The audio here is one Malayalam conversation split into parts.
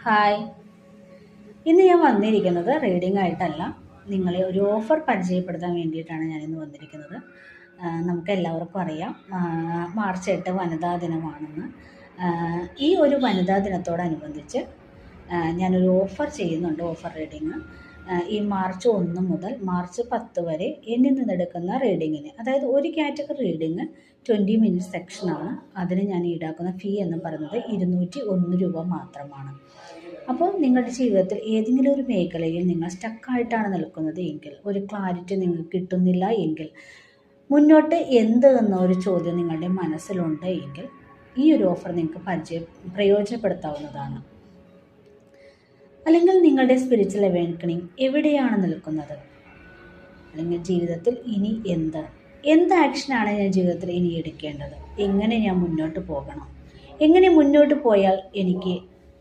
ഹായ്. ഇന്ന് ഞാൻ വന്നിരിക്കുന്നത് റീഡിംഗ് ആയിട്ടല്ല, നിങ്ങളെ ഒരു ഓഫർ പരിചയപ്പെടുത്താൻ വേണ്ടിയിട്ടാണ് ഞാനിന്ന് വന്നിരിക്കുന്നത്. നമുക്ക് എല്ലാവർക്കും അറിയാം, മാർച്ച് 8 വനിതാ ദിനമാണെന്ന്. ഈ ഒരു വനിതാ ദിനത്തോടനുബന്ധിച്ച് ഞാനൊരു ഓഫർ ചെയ്യുന്നുണ്ട്, ഓഫർ റീഡിങ്. ഈ മാർച്ച് 1 മുതൽ മാർച്ച് 10 വരെ എന്നിൽ നിന്നെടുക്കുന്ന റീഡിങ്ങിന്, അതായത് ഒരു കാറ്റഗറി റീഡിങ് 20 മിനിറ്റ് സെക്ഷനാണ്. അതിന് ഞാൻ ഈടാക്കുന്ന ഫീ എന്ന് പറയുന്നത് 201 രൂപ മാത്രമാണ്. അപ്പോൾ നിങ്ങളുടെ ജീവിതത്തിൽ ഏതെങ്കിലും ഒരു മേഖലയിൽ നിങ്ങൾ സ്റ്റക്കായിട്ടാണ് നിൽക്കുന്നത് എങ്കിൽ, ഒരു ക്ലാരിറ്റി നിങ്ങൾക്ക് കിട്ടുന്നില്ല എങ്കിൽ, മുന്നോട്ട് എന്ത് എന്നൊരു ചോദ്യം നിങ്ങളുടെ മനസ്സിലുണ്ട് എങ്കിൽ ഈ ഒരു ഓഫർ നിങ്ങൾക്ക് പ്രയോജനപ്പെടുത്താവുന്നതാണ്. അല്ലെങ്കിൽ നിങ്ങളുടെ സ്പിരിച്വൽ അവേക്കണിങ് എവിടെയാണ് നിൽക്കുന്നത്, അല്ലെങ്കിൽ ജീവിതത്തിൽ ഇനി എന്ത് ആക്ഷനാണ് ഞാൻ ജീവിതത്തിൽ ഇനി എടുക്കേണ്ടത്, എങ്ങനെ ഞാൻ മുന്നോട്ട് പോകണം, എങ്ങനെ മുന്നോട്ട് പോയാൽ എനിക്ക്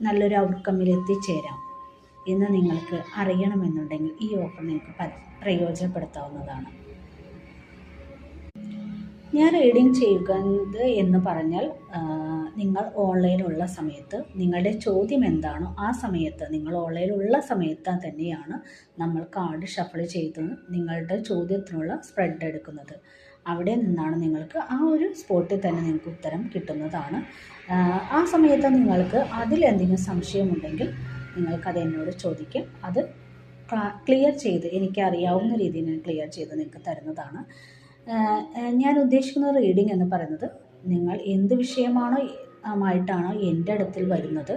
നല്ലൊരു ഔട്ട്കമ്മിൽ എത്തിച്ചേരാം എന്ന് നിങ്ങൾക്ക് അറിയണമെന്നുണ്ടെങ്കിൽ ഈ ഓഫർ നിങ്ങൾക്ക് പ്രയോജനപ്പെടുത്താവുന്നതാണ്. ഞാൻ റീഡിങ് ചെയ്യുന്നത് എന്ന് പറഞ്ഞാൽ, നിങ്ങൾ ഓൺലൈനുള്ള സമയത്ത് നിങ്ങളുടെ ചോദ്യം എന്താണോ ആ സമയത്ത്, നിങ്ങൾ ഓൺലൈനിലുള്ള സമയത്ത് തന്നെയാണ് നമ്മൾ കാർഡ് ഷഫിൾ ചെയ്ത് നിങ്ങളുടെ ചോദ്യത്തിനുള്ള സ്പ്രെഡ് എടുക്കുന്നത്. അവിടെ നിന്നാണ് നിങ്ങൾക്ക് ആ ഒരു സ്പോട്ടിൽ തന്നെ നിങ്ങൾക്ക് ഉത്തരം കിട്ടുന്നതാണ്. ആ സമയത്ത് നിങ്ങൾക്ക് അതിലെന്തെങ്കിലും സംശയമുണ്ടെങ്കിൽ നിങ്ങൾക്കത് എന്നോട് ചോദിക്കാം. അത് ക്ലിയർ ചെയ്ത്, എനിക്കറിയാവുന്ന രീതിയിൽ ഞാൻ ക്ലിയർ ചെയ്ത് നിങ്ങൾക്ക് തരുന്നതാണ്. ഞാൻ ഉദ്ദേശിക്കുന്ന റീഡിംഗ് എന്ന് പറയുന്നത്, നിങ്ങൾ എന്ത് വിഷയമാണോ ആയിട്ടാണോ എൻ്റെ അടുത്തിൽ വരുന്നത്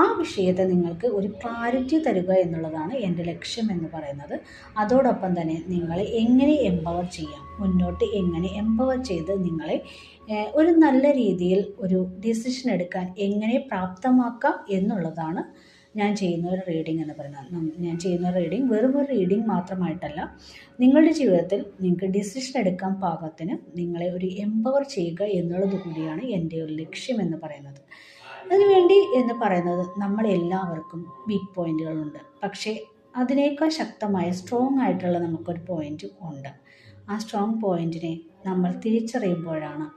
ആ വിഷയത്തെ നിങ്ങൾക്ക് ഒരു ക്ലാരിറ്റി തരിക എന്നുള്ളതാണ് എൻ്റെ ലക്ഷ്യം എന്ന് പറയുന്നത്. അതോടൊപ്പം തന്നെ നിങ്ങളെ എങ്ങനെ എംപവർ ചെയ്യാം, മുന്നോട്ട് എങ്ങനെ എംപവർ ചെയ്ത് നിങ്ങളെ ഒരു നല്ല രീതിയിൽ ഒരു ഡിസിഷൻ എടുക്കാൻ എങ്ങനെ പ്രാപ്തമാക്കാം എന്നുള്ളതാണ് ഞാൻ ചെയ്യുന്ന ഒരു റീഡിംഗ് എന്ന് പറയുന്നത്. ഞാൻ ചെയ്യുന്ന റീഡിംഗ് വെറും ഒരു റീഡിംഗ് മാത്രമായിട്ടല്ല, നിങ്ങളുടെ ജീവിതത്തിൽ നിങ്ങൾക്ക് ഡിസിഷൻ എടുക്കാൻ പാകത്തിന് നിങ്ങളെ ഒരു എംപവർ ചെയ്യുക എന്നുള്ളത് കൂടിയാണ് എൻ്റെ ഒരു ലക്ഷ്യം എന്ന് പറയുന്നത്. അതിനുവേണ്ടി എന്ന് പറയുന്നത്, നമ്മളെല്ലാവർക്കും വീക്ക് പോയിന്റുകളുണ്ട്, പക്ഷേ അതിനേക്കാൾ ശക്തമായ സ്ട്രോങ് ആയിട്ടുള്ള നമുക്കൊരു പോയിന്റ് ഉണ്ട്. ആ സ്ട്രോങ് പോയിന്റിനെ നമ്മൾ തിരിച്ചറിയുമ്പോഴാണ്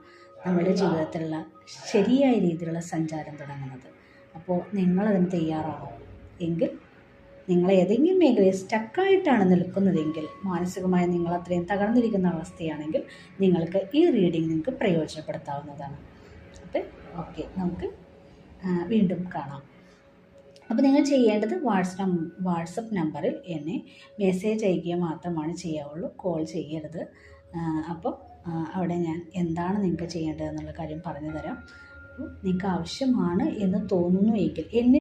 നമ്മുടെ ജീവിതത്തിലുള്ള ശരിയായ രീതിയിലുള്ള സഞ്ചാരം തുടങ്ങുന്നത്. അപ്പോൾ നിങ്ങളതിന് തയ്യാറാണോ എങ്കിൽ, നിങ്ങൾ ഏതെങ്കിലും മേഖലയിൽ സ്റ്റക്കായിട്ടാണ് നിൽക്കുന്നതെങ്കിൽ, മാനസികമായി നിങ്ങൾ അത്രയും തകർന്നിരിക്കുന്ന അവസ്ഥയാണെങ്കിൽ നിങ്ങൾക്ക് ഈ റീഡിംഗ് നിങ്ങൾക്ക് പ്രയോജനപ്പെടുത്താവുന്നതാണ്. അപ്പോൾ ഓക്കെ, നമുക്ക് വീണ്ടും കാണാം. അപ്പോൾ നിങ്ങൾ ചെയ്യേണ്ടത് വാട്സപ്പ് നമ്പറിൽ എന്നെ മെസ്സേജ് അയക്കുക മാത്രമാണ് ചെയ്യാവുള്ളൂ, കോൾ ചെയ്യരുത്. അപ്പോൾ അവിടെ ഞാൻ എന്താണ് നിങ്ങൾക്ക് ചെയ്യേണ്ടതെന്നുള്ള കാര്യം പറഞ്ഞു തരാം. നിങ്ങൾക്ക് ആവശ്യമാണ് എന്ന് തോന്നുന്നു എങ്കിൽ,